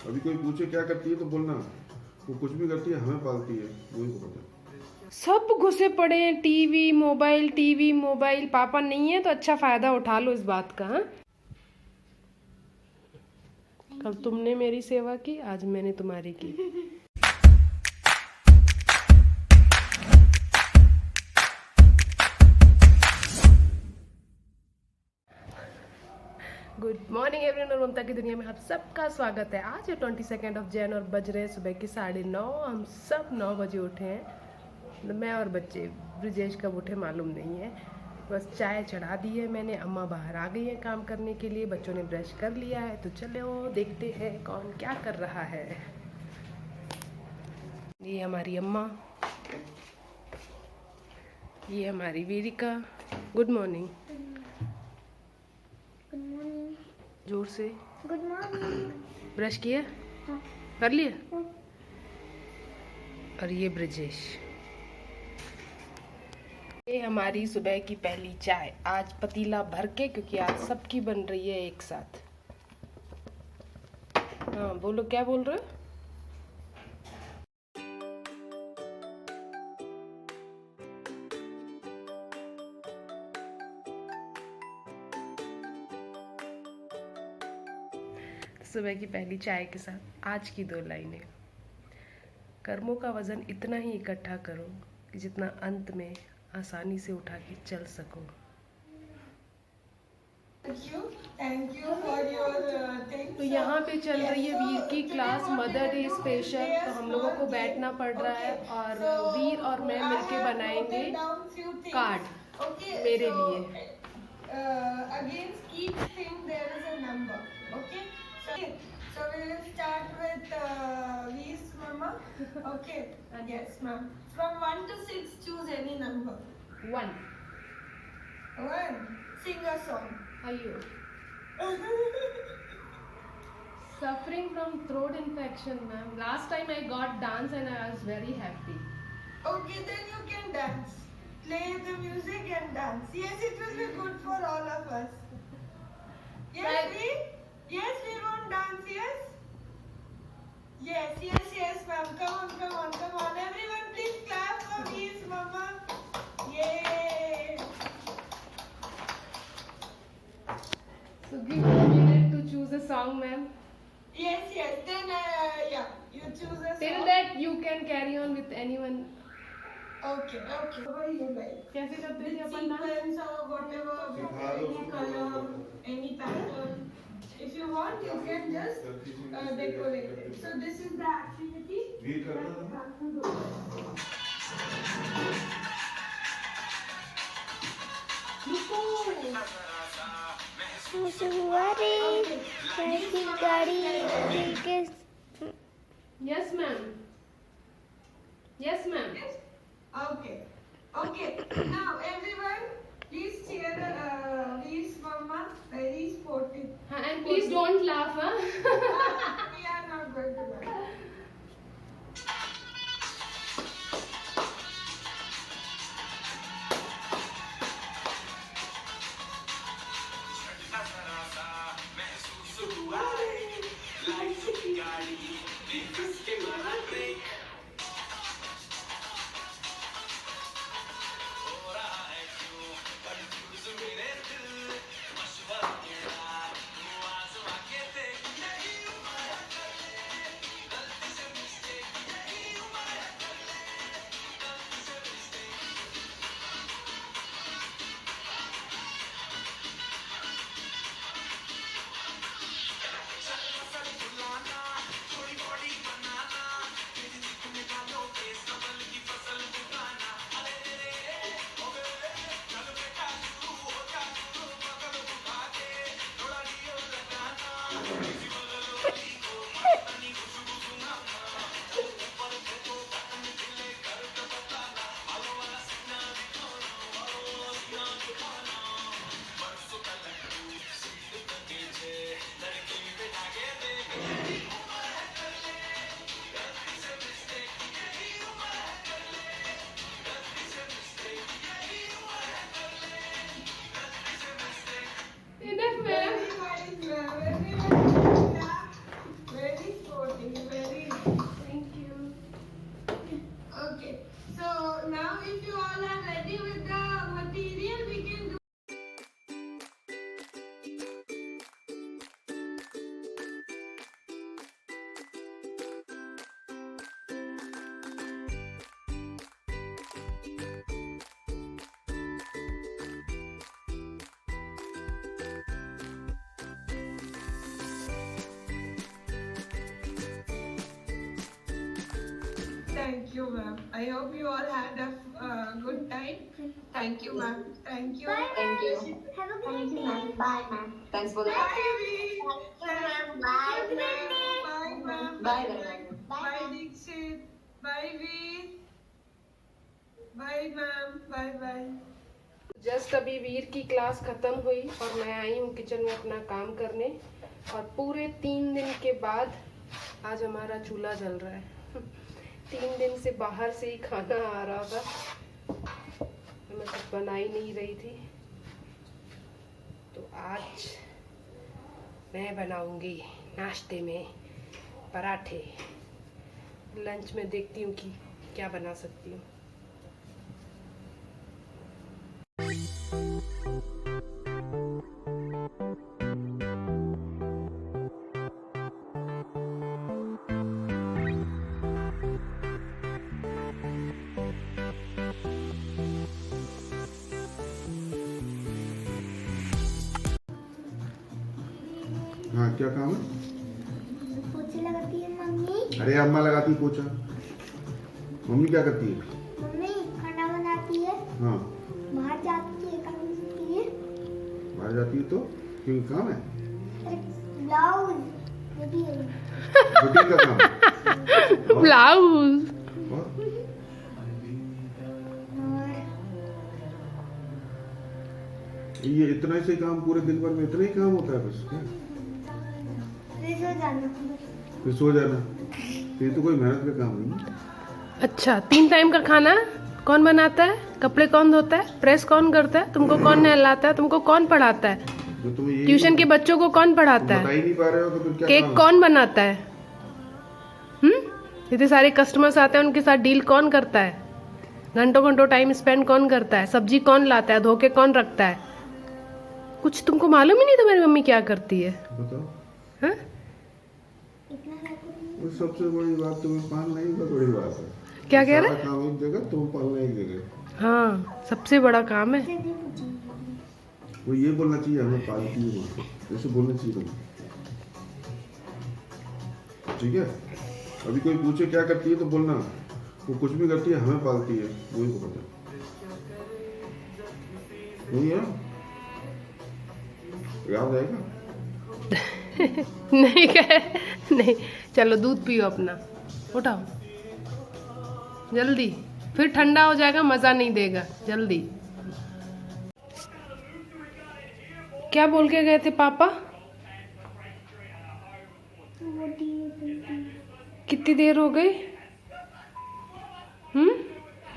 अभी कोई पूछे क्या करती है तो बोलना वो कुछ भी करती है, हमें पालती है, वही को पता। सब घुसे पड़े हैं, टीवी मोबाइल। पापा नहीं है तो अच्छा फायदा उठा लो इस बात का। हाँ, कल तुमने मेरी सेवा की, आज मैंने तुम्हारी की। गुड मॉर्निंग एवरीवन और ममता की दुनिया में आप सबका स्वागत है। आज है 22 जैन और बज रहे हैं सुबह की 9:30। हम सब 9 बजे उठे हैं। मैं और बच्चे, ब्रिजेश कब उठे मालूम नहीं है। बस चाय चढ़ा दी है मैंने, अम्मा बाहर आ गई है काम करने के लिए, बच्चों ने ब्रश कर लिया है। तो चलो देखते हैं कौन क्या कर रहा है। ये हमारी अम्मा, ये हमारी वेदिका। Good morning. जोर से गुड मॉर्निंग। ब्रश किया? हाँ। कर लिया? और ये ब्रिजेश। ये हमारी सुबह की पहली चाय, आज पतीला भर के, क्योंकि आज सबकी बन रही है एक साथ। हाँ बोलो, क्या बोल रहे हो? सुबह की पहली चाय के साथ आज की 2 लाइनें। कर्मों का वजन इतना ही इकट्ठा करो कि जितना अंत में आसानी से उठा के चल सको। Thank you for your things. तो यहाँ पे चल रही है वीर की क्लास, मदर डे स्पेशल। तो हम लोगों को बैठना पड़ रहा है और वीर और मैं मिलके बनाएंगे कार्ड मेरे लिए। Against each thing there is a number. Okay. So we will start with V's mama. Okay. Yes, ma'am. From 1 to 6, choose any number. 1. 1. Sing a song. Ayyo. Suffering from throat infection, ma'am. Last time I got dance and I was very happy. Okay, then you can dance. Play the music and dance. Yes, it will be good for all of us. Yes, we? Yes, we won't dance, yes? Yes, ma'am. Come on. Everyone please clap for V's mama. Yay! So give me a minute to choose a song, ma'am. Yes. Then, yeah, you choose a song. Till that you can carry on with anyone. Okay. Whatever you like. कैसे करते थे अपन ना? Sequence or whatever, any color, any pattern. If you want, you can just decorate it. So this is the activity. Yes, ma'am. Yes, ma'am. Okay. Now everyone, please cheer V's mama very sportive. And please don't laugh, huh? We are not going to laugh. you, ma'am. I hope you all had a good time. Thank you, ma'am. Thank you. Thank you. Have a great day. Bye, ma'am. Thanks for the Bye, Veer. Bye. Bye, ma'am. Bye, ma'am. Bye, bye. Bye, Dixit. Bye, Veer. Bye, ma'am. Bye, bye. Just अभी वीर की class खत्म हुई और मैं आई हूँ kitchen में अपना काम करने। और पूरे 3 दिन के बाद आज हमारा चूल्हा जल रहा है। 3 दिन से बाहर से ही खाना आ रहा था, मैं कुछ बना ही नहीं रही थी, तो आज मैं बनाऊंगी नाश्ते में पराठे। लंच में देखती हूँ कि क्या बना सकती हूँ। हाँ, क्या काम है? पोछे लगाती है मम्मी। अरे अम्मा लगाती है पोछा। मम्मी क्या करती है? मम्मी खाना बनाती है। हाँ, बाहर जाती है, काम करती है। बाहर जाती है तो क्यों काम है? ब्लाउज बुटीक बुटीक का काम है। ब्लाउज और ये इतना से काम पूरे दिन भर में इतना ही काम होता है बस क्या? फिर सो जाना। फिर सो जाना। ये तो कोई मेहनत का काम नहीं है। अच्छा, 3 टाइम का खाना कौन बनाता है? कपड़े कौन धोता है? प्रेस कौन करता है? तुमको कौन नहलाता है? तुमको कौन पढ़ाता है? तो तुम्हें यही ट्यूशन के बच्चों को कौन पढ़ाता बता है? ही नहीं पा रहे हो तो फिर क्या केक काम है? कौन बनाता है? इतने सारे कस्टमर्स आते हैं, उनके साथ डील कौन करता है? घंटों घंटों टाइम स्पेंड कौन करता है? सब्जी कौन लाता है? धो के कौन रखता है? कुछ तुमको मालूम ही नहीं तुम्हारी मम्मी क्या करती है? बताओ। हाँ? वो सबसे बड़ी बात तुम्हें पालना ही बहुत बड़ी बात है। क्या कह रहे? सारा काम एक जगह, तुम पालना एक जगह। हाँ, सबसे बड़ा काम है। वो ये बोलना चाहिए हमें पालती है माँ, जैसे बोलना चाहिए तुम्हें। ठीक है, अभी कोई पूछे क्या करती है तो बोलना वो कुछ भी करती है, हमें पालती है, वही को पता। नहीं है, याद आएगा? नहीं कहे नहीं। चलो दूध पियो अपना, उठाओ जल्दी, फिर ठंडा हो जाएगा, मजा नहीं देगा। जल्दी। क्या बोल के गए थे पापा? कितनी देर हो गई?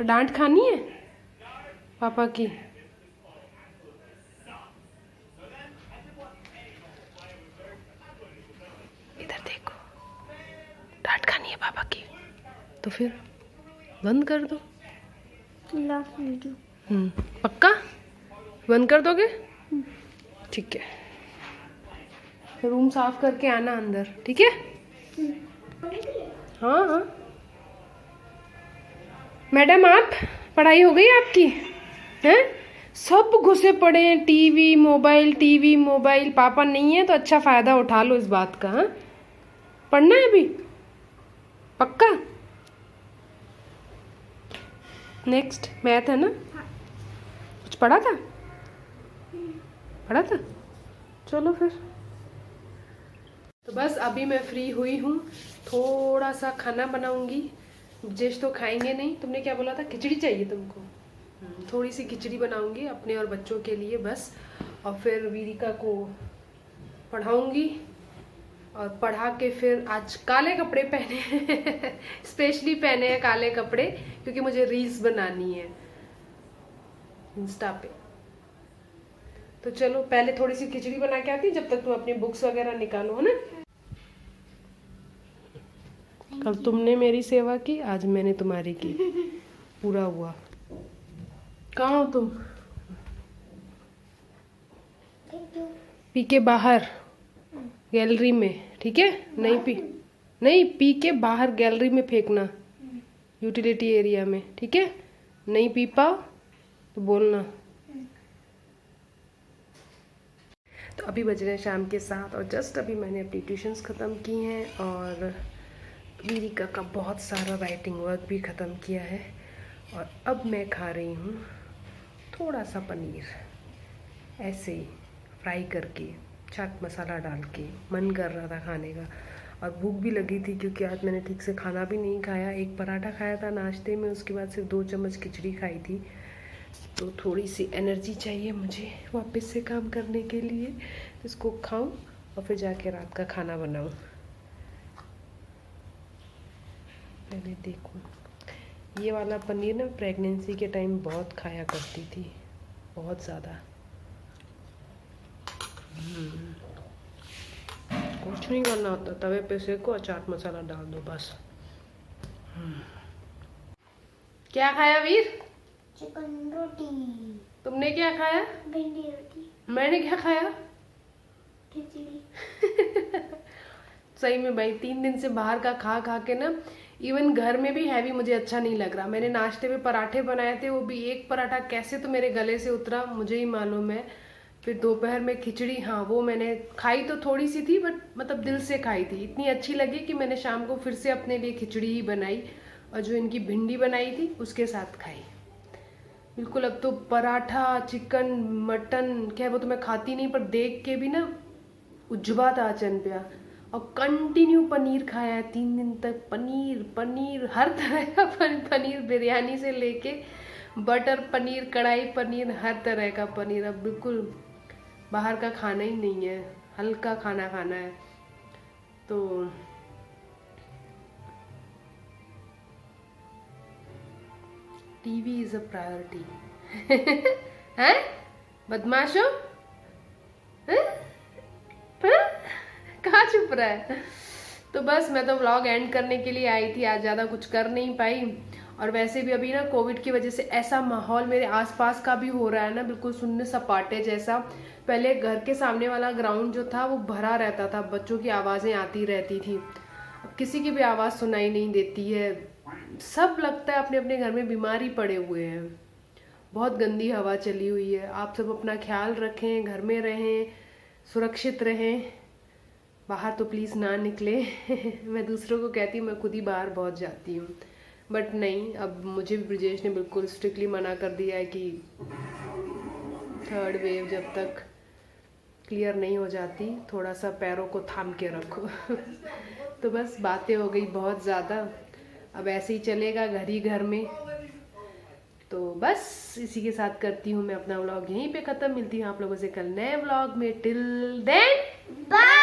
डांट खानी है पापा की? इधर देखो, डांट खानी है पापा की तो फिर बंद कर दो। पक्का बंद कर दोगे? ठीक है, रूम साफ करके आना अंदर, ठीक है? हाँ हाँ। मैडम आप, पढ़ाई हो गई आपकी? हैं? सब घुसे पड़े हैं, टीवी मोबाइल। पापा नहीं है तो अच्छा फायदा उठा लो इस बात का। हाँ, पढ़ना है अभी पक्का? नेक्स्ट मैथ है ना? कुछ पढ़ा था? चलो फिर। तो बस अभी मैं फ्री हुई हूँ, थोड़ा सा खाना बनाऊंगी। जेश तो खाएंगे नहीं। तुमने क्या बोला था? खिचड़ी चाहिए तुमको? थोड़ी सी खिचड़ी बनाऊंगी अपने और बच्चों के लिए बस, और फिर वीरिका को पढ़ाऊंगी। और पढ़ा के फिर आज काले कपड़े पहने स्पेशली पहने हैं काले कपड़े, क्योंकि मुझे रील्स बनानी है इंस्टा पे। तो चलो पहले थोड़ी सी खिचड़ी बना के आती, जब तक तुम अपनी बुक्स वगैरह निकालो, है ना? कल तुमने मेरी सेवा की, आज मैंने तुम्हारी की, पूरा हुआ। कहाँ हो तुम? पी के बाहर गैलरी में, ठीक है? नहीं पी के बाहर गैलरी में फेंकना, यूटिलिटी एरिया में, ठीक है? नहीं पी पाओ तो बोलना। तो अभी बज रहे हैं शाम के 7 और जस्ट अभी मैंने अपनी ट्यूशन्स ख़त्म की हैं और अमेरिका का बहुत सारा राइटिंग वर्क भी ख़त्म किया है और अब मैं खा रही हूँ थोड़ा सा पनीर, ऐसे ही फ्राई करके चाट मसाला डाल के। मन कर रहा था खाने का और भूख भी लगी थी क्योंकि आज मैंने ठीक से खाना भी नहीं खाया। एक पराठा खाया था नाश्ते में, उसके बाद सिर्फ 2 चम्मच खिचड़ी खाई थी। तो थोड़ी सी एनर्जी चाहिए मुझे वापस से काम करने के लिए, इसको खाऊं और फिर जाके रात का खाना बनाऊं। पहले देखूं, ये वाला पनीर ना प्रेगनेंसी के टाइम बहुत खाया करती थी, बहुत ज़्यादा। कुछ नहीं करना होता, तवे पे सेको और चाट मसाला डाल दो बस। क्या खाया वीर? चिकन रोटी। तुमने क्या खाया? भिंडी रोटी। मैंने क्या खाया? खिचड़ी। सही में भाई 3 दिन से बाहर का खा खा के ना इवन घर में भी हैवी मुझे अच्छा नहीं लग रहा। मैंने नाश्ते में पराठे बनाए थे, वो भी एक पराठा कैसे तो मेरे गले से उतरा मुझे ही मालूम है। फिर दोपहर में खिचड़ी, हाँ वो मैंने खाई तो थोड़ी सी थी बट मतलब दिल से खाई थी, इतनी अच्छी लगी कि मैंने शाम को फिर से अपने लिए खिचड़ी ही बनाई और जो इनकी भिंडी बनाई थी उसके साथ खाई। बिल्कुल अब तो पराठा, चिकन, मटन क्या वो तो मैं खाती नहीं, पर देख के भी ना उजबा था अचन पे। और कंटिन्यू पनीर खाया है 3 दिन तक, पनीर पनीर हर तरह का पनीर, बिरयानी से लेके बटर पनीर, कढ़ाई पनीर, हर तरह का पनीर। अब बिल्कुल बाहर का खाना ही नहीं है, हल्का खाना खाना है। तो टीवी इज अ प्रायोरिटी। हैं बदमाशो? कहाँ छुप रहा है? तो बस मैं तो व्लॉग एंड करने के लिए आई थी, आज ज़्यादा कुछ कर नहीं पाई। और वैसे भी अभी ना कोविड की वजह से ऐसा माहौल मेरे आसपास का भी हो रहा है ना, बिल्कुल सुनने सपाटे जैसा। पहले घर के सामने वाला ग्राउंड जो था वो भरा रहता था, बच्चों की आवाज़ें आती रहती थी। अब किसी की भी आवाज़ सुनाई नहीं देती है, सब लगता है अपने अपने घर में बीमार ही पड़े हुए हैं। बहुत गंदी हवा चली हुई है। आप सब अपना ख्याल रखें, घर में रहें, सुरक्षित रहें, बाहर तो प्लीज़ ना निकले। मैं दूसरों को कहती हूँ, मैं खुद ही बाहर बहुत जाती हूँ, बट नहीं, अब मुझे भी ब्रिजेश ने बिल्कुल स्ट्रिक्टली मना कर दिया है कि 3rd वेव जब तक क्लियर नहीं हो जाती थोड़ा सा पैरों को थाम के रखो। तो बस बातें हो गई बहुत ज़्यादा, अब ऐसे ही चलेगा घर ही घर में। तो बस इसी के साथ करती हूँ मैं अपना व्लॉग यहीं पे ख़त्म। मिलती हूँ आप लोगों से कल नए व्लॉग में। Till then bye.